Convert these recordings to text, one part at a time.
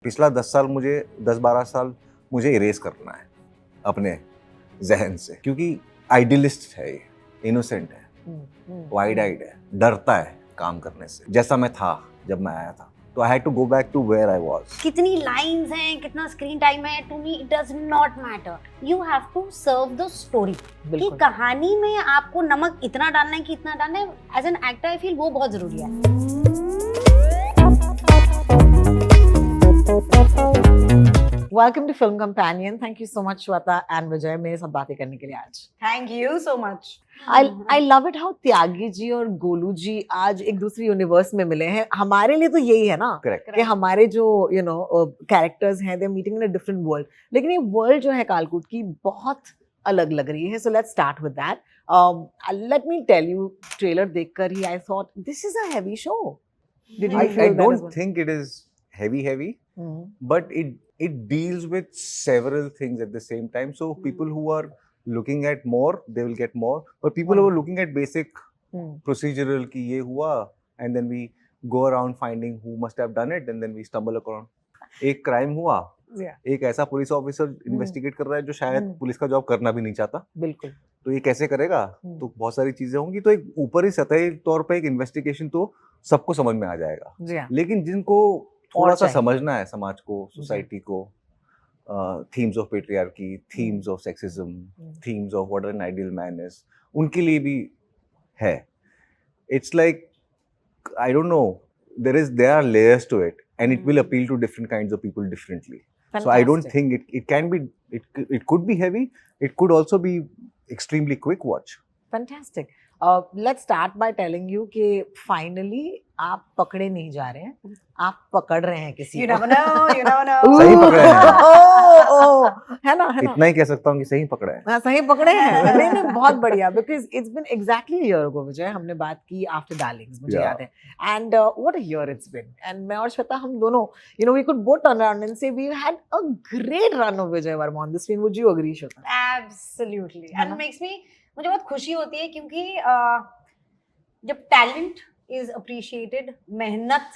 पिछला 10 साल मुझे 10-12 साल मुझे इरेज करना है अपने जहन से, क्योंकि आइडियलिस्ट है, ये इनोसेंट है, वाइड आइड है, डरता है काम करने से, जैसा मैं था जब मैं आया था। तो I had to go back to where I was. कितनी लाइंस हैं, कितना स्क्रीन टाइम है, to me it does not matter. You have to serve the story. कि कहानी में आपको नमक इतना डालना है कि इतना डालना है, as an actor I feel वो बहुत जरूरी है। Welcome to Film Companion. Thank you so much, Shweta and Vijay, मेरे साथ बातें करने के लिए आज। Thank you so much. I love it how Tyagi ji और गोलू जी आज एक दूसरे यूनिवर्स में मिले हैं। हमारे लिए तो यही है ना, Correct. कि हमारे जो कैरेक्टर्स हैं, they're meeting in a different world. लेकिन ये वर्ल्ड जो है कालकूट की बहुत अलग लग रही है। So let's start with that. Let me tell you, trailer देखकर ही I thought this is a heavy show. Did you I feel that as don't well? think it is heavy, Hmm. but it deals with several things at the same time. So people who are looking at more, they will get more. But people who are looking at basic Hmm. procedural ki ye hua, and then we go around finding who must have done it, and then we stumble upon एक crime हुआ, Yeah. एक ऐसा police officer investigate कर रहा है जो शायद Hmm. Police का जॉब करना भी नहीं चाहता, बिल्कुल। तो ये कैसे करेगा? तो बहुत सारी चीजें होंगी। तो एक ऊपरी सतही तौर पे एक इन्वेस्टिगेशन तो सबको समझ में आ जाएगा, जी हाँ। लेकिन जिनको थोड़ा सा चाहिए। समझना है समाज को, सोसाइटी को, themes of patriarchy, themes of sexism, themes of what an ideal man is, उनके लिए भी है। It's like I don't know, there are layers to it, and it will appeal to different kinds of people differently. So I don't think it can be, it could be heavy, it could also be extremely quick watch. Fantastic. Let's start by telling you कि finally आप पकड़े नहीं जा रहे हैं, आप पकड़ रहे हैं किसी You को। never know, you never know। सही पकड़े हैं। है ना, है ना। इतना ही कह सकता हूँ कि सही पकड़ा है। हाँ, सही पकड़े हैं। नहीं नहीं, बहुत बढ़िया, because it's been exactly a year ago, विजय, हमने बात की after Darlings, मुझे Yeah. याद है। And what a year it's been. And मैं और श्वेता, हम दोनों, we could both turn around and say we've had a great run of Vijay Varma on the screen. Would you agree, Shweta? Absolutely. है And ना? makes me, मुझे बहुत खुशी होती है क्योंकि जब टैलेंट इज अप्रिशिएटेड, मेहनत,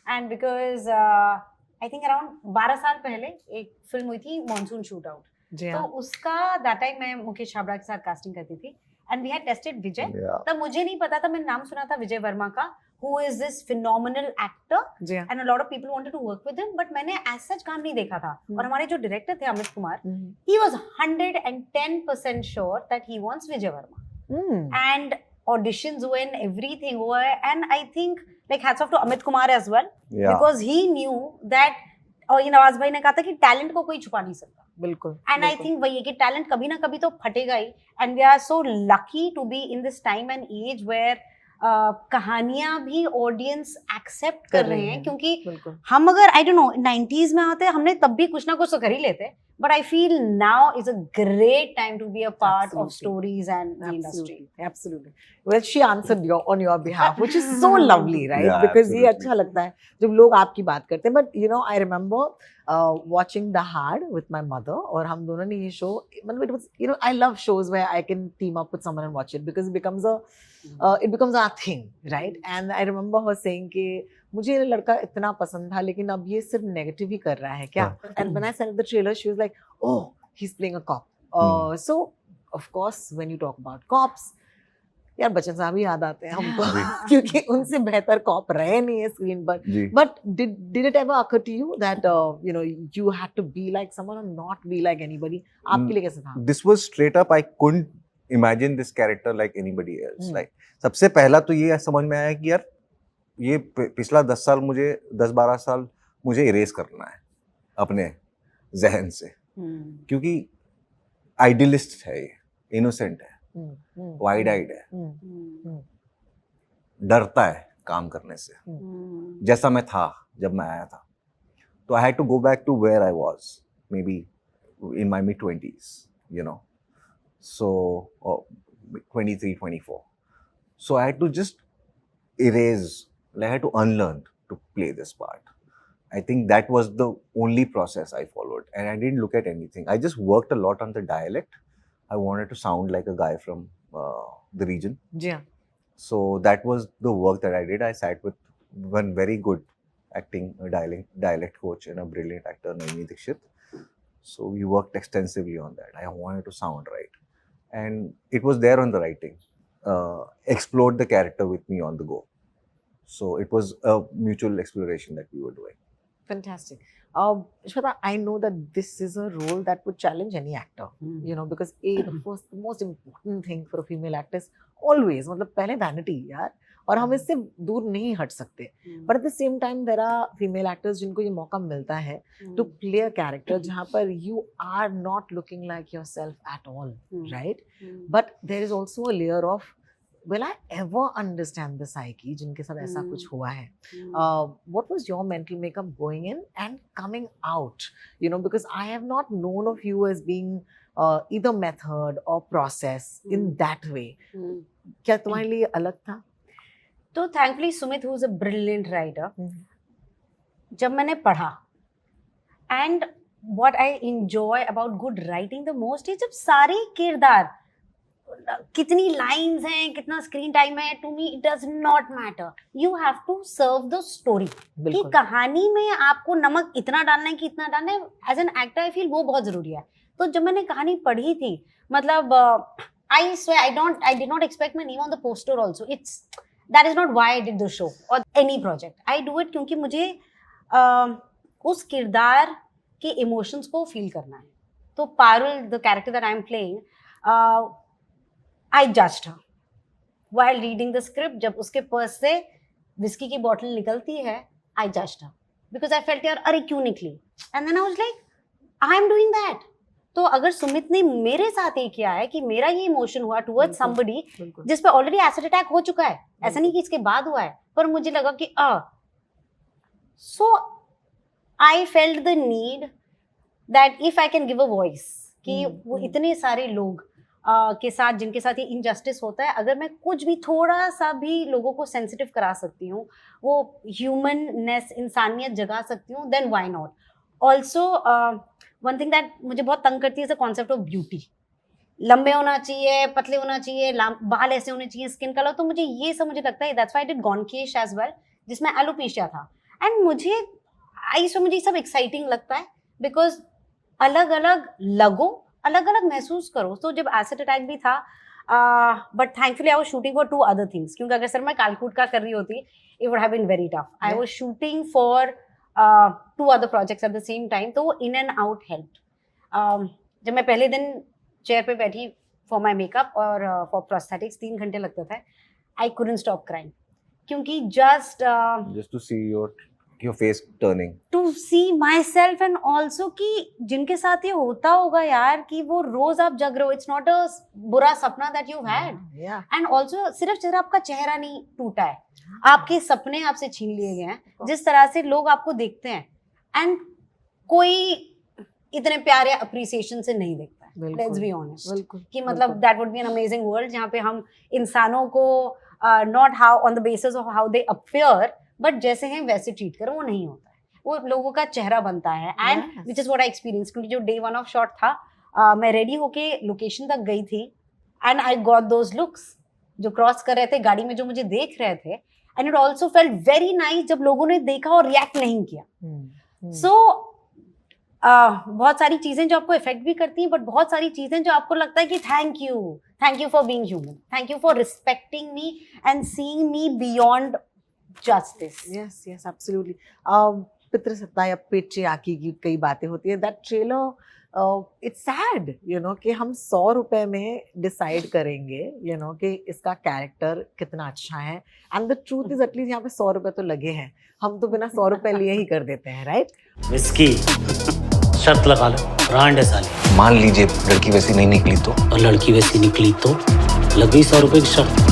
and because I think around 12 साल पहले एक फिल्म हुई थी मॉनसून शूट आउट, जी तो हाँ। उसका दैट टाइम मैं मुकेश छाबड़ा के साथ कास्टिंग करती थी, and we had tested Vijay. Yeah. तब मुझे नहीं पता था, मैंने नाम सुना था विजय वर्मा का, who is this phenomenal actor, जी हाँ। And a lot of people wanted to work with him, but मैंने एज सच काम नहीं देखा था। और हमारे जो डायरेक्टर थे Amit Kumar, he was 110% sure that he wants Vijay Varma. And auditions when everything were, and I think like hats off to Amit Kumar as well, Yeah. because he knew that, और ये नवाज भाई ने कहा था कि टैलेंट को कोई छुपा नहीं सकता, बिल्कुल। एंड आई थिंक वही है कि टैलेंट कभी ना कभी तो फटेगा ही, and we are so lucky to be in this time and age where कहानियां भी ऑडियंस एक्सेप्ट कर रहे हैं, क्योंकि बिल्कुल। हम अगर आई डोंट नो 90s में आते हमने तब भी कुछ ना कुछ तो कर ही लेते, but I feel now is a great time to be a part of Absolutely. Stories and the industry. Absolutely. Well, she answered on your behalf, which is so lovely, right? Yeah, Because ये absolutely. अच्छा लगता है जब लोग आपकी बात करते हैं। But I remember watching The Hard with my mother, और हम दोनों ने ये show, मतलब it was, I love shows where I can team up with someone and watch it because it becomes our thing, right? And I remember her saying कि मुझे ये लड़का इतना पसंद था, लेकिन अब ये सिर्फ नेगेटिव ही कर रहा है क्या? And when I saw the trailer, she was like, oh, he's playing a cop. So of course, when you talk about cops, यार बच्चन साहब ही याद आते हैं हमको, क्योंकि उनसे बेहतर कॉप रहे नहीं है स्क्रीन पर। जी। But did it ever occur to you that you had to be like someone or not be like anybody? आपके लिए कैसा था? This was straight up, I couldn't imagine this character like anybody else. Like सबसे पहला तो ये समझ में आया कि यार ये पिछला 10 साल मुझे 10-12 साल मुझे इरेज करना है अपने जहन से, क्योंकि आइडियलिस्ट है, ये इनोसेंट है, वाइड आइड है, डरता है काम करने से, जैसा मैं था जब मैं आया था। तो I had to go back to where I was, maybe in my mid 20s, so 23, 24. So I had to just erase, I had to unlearn to play this part. I think that was the only process I followed, and I didn't look at anything. I just worked a lot on the dialect. I wanted to sound like a guy from the region. जी हाँ। So that was the work that I did. I sat with one very good acting dialect coach and a brilliant actor, Naini Dixit. So we worked extensively on that. I wanted to sound right, and it was there on the writing. Explored the character with me on the go. So it was a mutual exploration that we were doing. Fantastic. Shweta, I know that this is a role that would challenge any actor, you know, because the most important thing for a female actor is always, मतलब पहले vanity यार, और हम इससे दूर नहीं हट सकते. But at the same time, there are female actors जिनको ये मौका मिलता है to play a character जहाँ पर you are not looking like yourself at all, right? But there is also a layer of, will I ever understand the psyche जिनके साथ ऐसा कुछ हुआ है? What was your mental makeup going in and coming out? You know, because I have not known of you as being either method or process in that way. क्या तुम्हारे लिए अलग था? तो thankfully Sumit, who is a brilliant writer, जब मैंने पढ़ा, and what I enjoy about good writing the most is जब सारे किरदार, कितनी लाइन्स हैं, कितना स्क्रीन टाइम है, to me it does not matter. You have to serve the story. कि कहानी में आपको नमक इतना डालना है कि इतना डालना है. As an actor I feel वो बहुत जरूरी है. तो जब मैंने कहानी पढ़ी थी, मतलब I swear I did not expect my name on the poster also. It's that is not why I did the show और any project. I do it क्योंकि मुझे उस किरदार के इमोशंस को फील करना है. तो Parul, the character that I am playing, I judged her while reading the script. जब उसके पर्स से विस्की की बॉटल निकलती है, I judged her because I felt यार अरे क्यों निकली. And then I was like, I am doing that. तो अगर सुमित ने मेरे साथ ये किया है कि मेरा ये इमोशन हुआ towards somebody जिस पे ऑलरेडी एसिड अटैक हो चुका है, ऐसा नहीं कि इसके बाद हुआ है, पर मुझे लगा कि so I felt the need that if I can give a voice कि वो इतने सारे लोग के साथ जिनके साथ ये इनजस्टिस होता है, अगर मैं कुछ भी थोड़ा सा भी लोगों को सेंसिटिव करा सकती हूँ, वो ह्यूमननेस, इंसानियत जगा सकती हूँ, then why not. Also one thing that मुझे बहुत तंग करती है द कॉन्सेप्ट ऑफ ब्यूटी. लंबे होना चाहिए, पतले होना चाहिए, बाल ऐसे होने चाहिए, स्किन कलर. तो मुझे ये सब मुझे लगता है दैट्स व्हाई आई डिड गॉनकेश एज वेल, जिसमें एलोपेशिया था. एंड मुझे सब एक्साइटिंग लगता है बिकॉज अलग अलग लगो, अलग अलग महसूस करो. तो जब एसिड अटैक भी था, but thankfully I was shooting for 2 other things, क्योंकि अगर सर मैं कालकूट का कर रही होती, it would have been very tough. I was shooting for 2 other projects at the same time. तो वो इन एंड आउट हेल्प. जब मैं पहले दिन चेयर पे बैठी फॉर माई मेकअप और फॉर प्रोस्थेटिक्स, 3 घंटे लगते थे. आई कुडंट स्टॉप क्राइंग क्योंकि just to see your face turning, to see myself and also कि जिनके साथ ये होता होगा यार, कि वो रोज आप जग रहे हो. इट्स नॉट अ बुरा सपना that you've had. And also सिर्फ आपका चेहरा नहीं टूटा है, आपके सपने आपसे छीन लिए गए हैं. जिस तरह से लोग आपको देखते हैं, एंड कोई इतने प्यारे अप्रिसिएशन से नहीं देखता है. लेट्स बी ऑनेस्ट कि मतलब that would be an amazing world जहाँ पे हम इंसानों को not how on the basis of how they appear, but जैसे हैं वैसे ट्रीट करो. वो नहीं होता है, वो लोगों का चेहरा बनता है. And which is what I experience. क्योंकि जो डे 1 ऑफ शॉट था, मैं रेडी होके लोकेशन तक गई थी, and I got those looks जो क्रॉस कर रहे थे गाड़ी में, जो मुझे देख रहे थे. And it also felt very nice जब लोगों ने देखा और रिएक्ट नहीं किया. सो बहुत सारी चीजें जो आपको इफेक्ट भी करती हैं, बट बहुत सारी चीजें जो आपको लगता है कि thank you for being human, thank you for respecting me and seeing me beyond justice. Yes, absolutely. पितृसत्ता या पेट्रियार्की की कई बातें होती है. That trailer, it's sad, you know, कि हम 100 रुपए में डिसाइड करेंगे, you know, कि इसका कैरेक्टर कितना अच्छा है. And the truth is, at least यहाँ पे 100 रुपए तो लगे हैं. हम तो बिना 100 रुपए लिए ही कर देते हैं, right? विस्की शर्त लगा लो, ब्रांड है साली. मान लीजिए लड़की वैसी नहीं निकली तो, और लड़की वैसी निकली तो लग गई 100 रुपए की शर्त.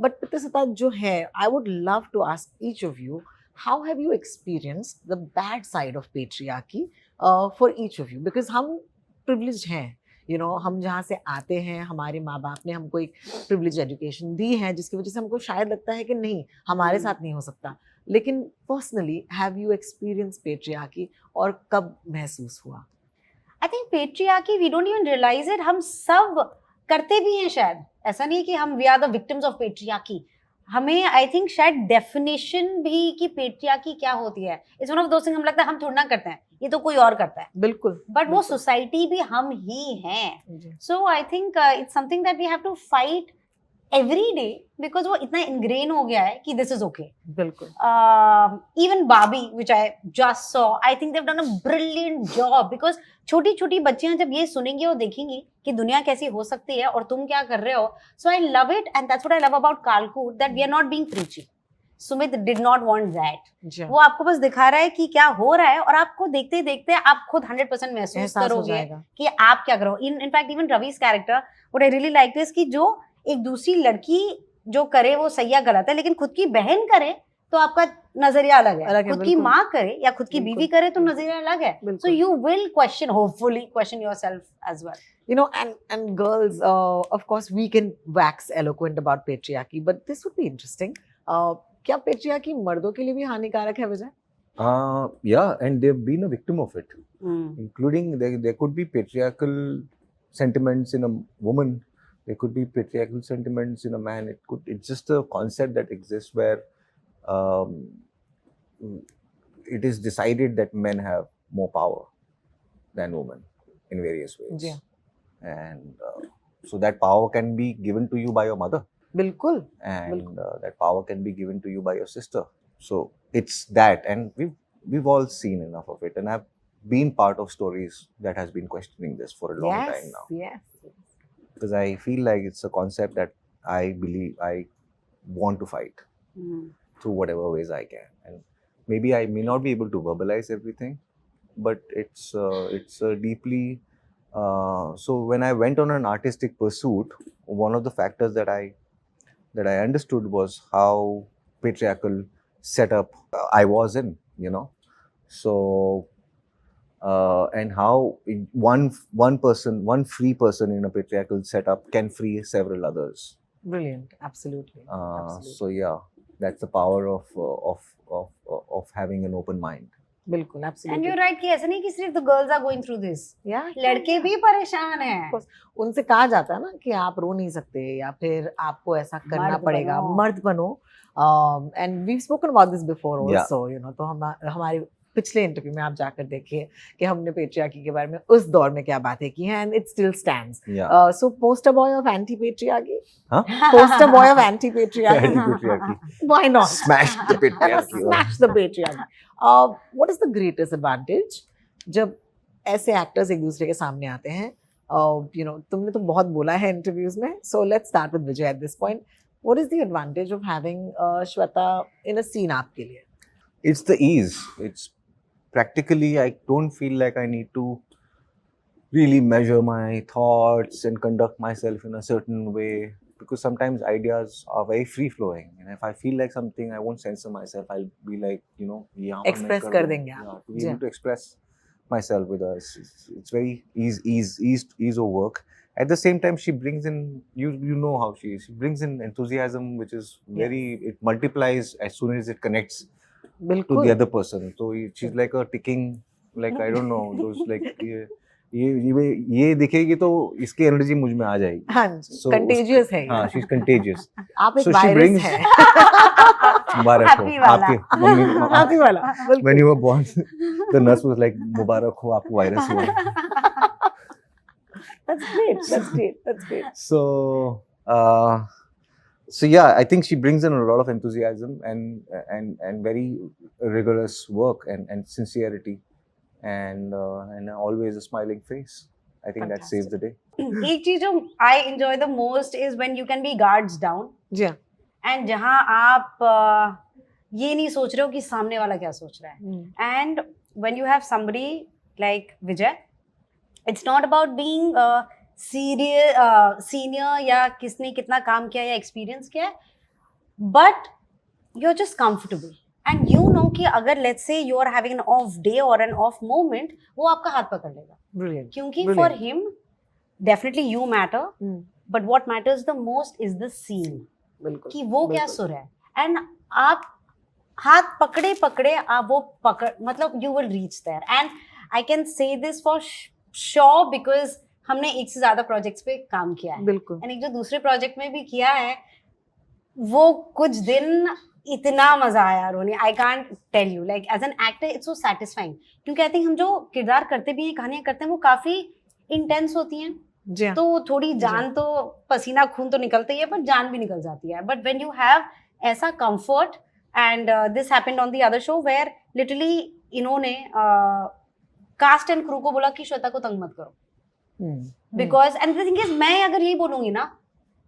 But पितृसत्ता जो है, I would love to ask each of you, how have you experienced the bad side of patriarchy for each of you? Because हम privileged हैं, you know, हम जहाँ से आते हैं, हमारे माँ बाप ने हमको एक privileged education दी है, जिसकी वजह से हमको शायद लगता है कि नहीं, हमारे साथ नहीं हो सकता. लेकिन personally, have you experienced patriarchy और कब महसूस हुआ? I think patriarchy, we don't even realize it. हम सब करते भी हैं शायद. ऐसा नहीं है कि हम we are the victims of patriarchy. हमें आई थिंक शायद डेफिनेशन भी कि पेट्रियार्की क्या होती है, it's one of those things, हम लगता है हम थोड़ा ना करते हैं, ये तो कोई और करता है, बिल्कुल बट वो सोसाइटी भी हम ही हैं. जी, so I think it's something that we have to fight every day, because वो इतना इनग्रेन हो गया है कि दिस इज ओके. बिल्कुल Even Barbie, which I just saw, I think they've done a brilliant job, because छोटी छोटी बच्चियां जब ये सुनेंगी और देखेंगी कि दुनिया कैसी हो सकती है और तुम क्या कर रहे हो, so I love it, and that's what I love about Kalkoot, that we are not being preachy. Sumit did not want that. जी, वो आपको बस दिखा रहा है कि क्या हो रहा है, और आपको देखते देखते आप खुद 100% महसूस एहसास हो करोगे जाएगा कि आप क्या करो. In fact, even Ravi's character, what I really liked is कि जो एक दूसरी लड़की जो करे वो सही या गलत है, लेकिन खुद की बहन करे तो आपका नजरिया अलग है. अलग है, खुद की बिल्कुल. माँ करे या खुद की बिल्कुल. बीवी करे तो नजरिया अलग है. बिल्कुल. So you will question, hopefully question yourself as well. You know, and girls, of course, we can wax eloquent about patriarchy, but this would be interesting. क्या patriarchy मर्दों के लिए भी हानिकारक है विजय? Yeah, and they've been a victim of it, including there could be patriarchal sentiments in a woman, there could be patriarchal sentiments in a man. It's just a concept that exists where it is decided that men have more power than women in various ways. Yeah. And so that power can be given to you by your mother, बिल्कुल. and that power can be given to you by your sister. So it's that, and we've all seen enough of it, and I've been part of stories that has been questioning this for a long time now, Yes. because I feel like it's a concept that I believe I want to fight through whatever ways I can, and maybe I may not be able to verbalize everything, but it's deeply so when I went on an artistic pursuit, one of the factors that I understood was how patriarchal setup I was in, you know. So and how one person, one free person in a patriarchal setup can free several others. Brilliant. Absolutely. Absolutely. So yeah, that's the power of having an open mind. बिल्कुल. And Absolutely. you're right कि ऐसा नहीं कि सिर्फ the girls are going through this, Yeah. लड़के भी परेशान हैं. उनसे कहा जाता है ना कि आप रो नहीं सकते या फिर आपको ऐसा करना मर्द पड़ेगा, बनो. मर्द बनो. And we've spoken about this before Yeah. also, you know. तो हमारे पिछले इंटरव्यू में आप जाकर देखिए कि हमने पेट्रियार्की के बारे में उस दौर में क्या बातें की हैं, and it still stands. Yeah. So poster boy of anti-patriarchy. Huh? Poster boy of anti-patriarchy. Anti-patriarchy. Why not? Smash the patriarchy. Smash the patriarchy. What is the greatest advantage जब ऐसे एक्टर्स एक दूसरे के सामने आते हैं? You know, तुमने तो बहुत बोला है इंटरव्यूज में, so let's start with Vijay at this point. What is the advantage of having Shweta in a scene आपके लिए? It's the ease. It's practically, I don't feel like I need to really measure my thoughts and conduct myself in a certain way, because sometimes ideas are very free flowing, and if I feel like something, I won't censor myself. I'll be like, you know, Express कर देंगे आप. Yeah, to be able to express myself with us. It's very ease of work. At the same time, she brings in, you know how she is. She brings in enthusiasm, which is very, it multiplies as soon as it connects to बिल्कुल. the other person. So she's like a ticking, like I don't know, those like ये दिखेगी तो इसकी energy मुझ में आ जाएगी. हाँ जी. So Contagious है. हाँ, she's contagious. आप एक So she वायरस brings- हैं. मुबारक हो Happy वाला. आपके मम्मी. Happy वाला. बिल्कुल. When you were born, the nurse was like, मुबारक हो आपको वायरस हुआ. That's great. That's great. That's great. So yeah, I think she brings in a lot of enthusiasm and very rigorous work and sincerity, and always a smiling face. I think that saves the day. एक चीज जो I enjoy the most is when you can be guards down, जी हाँ. and जहाँ आप ये नहीं सोच रहे हो कि सामने वाला क्या सोच रहा है. And when you have somebody like Vijay, it's not about being senior या किसने कितना काम किया या एक्सपीरियंस किया है, but you're just comfortable and you know कि अगर let's say you are having an off day or an off moment, वो आपका हाथ पकड़ लेगा. Brilliant. क्योंकि Brilliant. for him definitely you matter, but what matters the most is the scene, बिल्कुल. कि वो क्या बिल्कुल. सुर है. And आप हाथ पकड़े पकड़े आप वो पकड़, मतलब you will reach there. And I can say this for sure because हमने एक से ज्यादा प्रोजेक्ट्स पे काम किया है. बिल्कुल. And एक जो दूसरे प्रोजेक्ट में भी किया है, वो कुछ दिन इतना मजा आया Ronnie, I can't tell you, like as an actor it's so satisfying, क्योंकि आई थिंक हम जो किरदार करते भी हैं, कहानियां करते हैं, वो काफी इंटेंस होती हैं, जी हाँ. तो थोड़ी जान तो, पसीना खून तो निकलता ही है, पर जान भी निकल जाती है. बट व्हेन यू हैव ऐसा comfort, and this happened on the other show where literally इन्होंने कास्ट एंड क्रू को बोला कि श्वेता को तंग मत करो, because and the thing is, मैं अगर यही बोलूंगी ना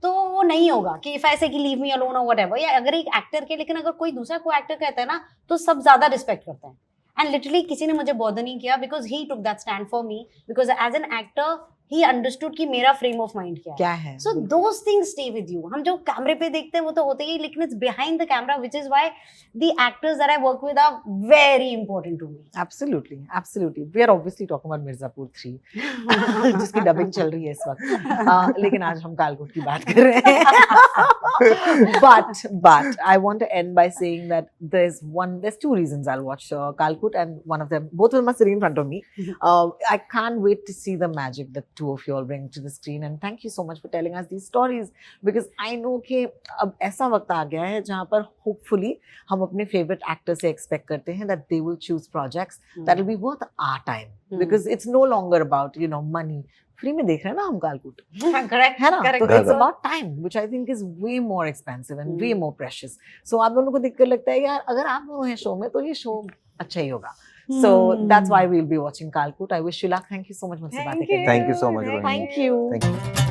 तो वो नहीं होगा कि इफ आई से कि लीव मी अलोन और व्हाटएवर, या अगर एक एक्टर के, लेकिन अगर कोई दूसरा को एक्टर कहता है ना तो सब ज्यादा रिस्पेक्ट करते हैं. एंड लिटरली किसी ने मुझे बॉदर नहीं किया, because he took that stand for me, because as an actor he understood कि मेरा फ्रेम ऑफ माइंड क्या है. क्या है? So those things stay with you. हम जो कैमरे पे देखते हैं वो तो होते ही, लेकिन it's behind the camera, which is why the actors that I work with are very important to me. Absolutely, absolutely. We are obviously talking about Mirzapur 3, जिसकी डबिंग चल रही है इस वक्त. लेकिन आज हम कालकोट की बात कर रहे हैं. But I want to end by saying that there's two reasons I'll watch Kalkut, and one of them, both of them are sitting in front of me. I can't wait to see the magic that two of you all bring to the screen, and thank you so much for telling us these stories, because I know कि अब ऐसा वक्त आ गया है जहाँ पर hopefully हम अपने favorite actors से expect करते हैं that they will choose projects that will be worth our time, because it's no longer about money. Free में देख रहे हैं ना हम कालकुट, करेक्ट है ना? तो correct. it's about time, which I think is way more expensive and way more precious. So आप दोनों को देख कर लगता है यार अगर आप दोनों हैं शो में तो ये शो अच्छा ही होगा. So that's why we'll be watching Kalkut. I wish you luck. Thank you so much मुझसे बातें करने के लिए. Thank you so much, Rohini. Thank you. Thank you.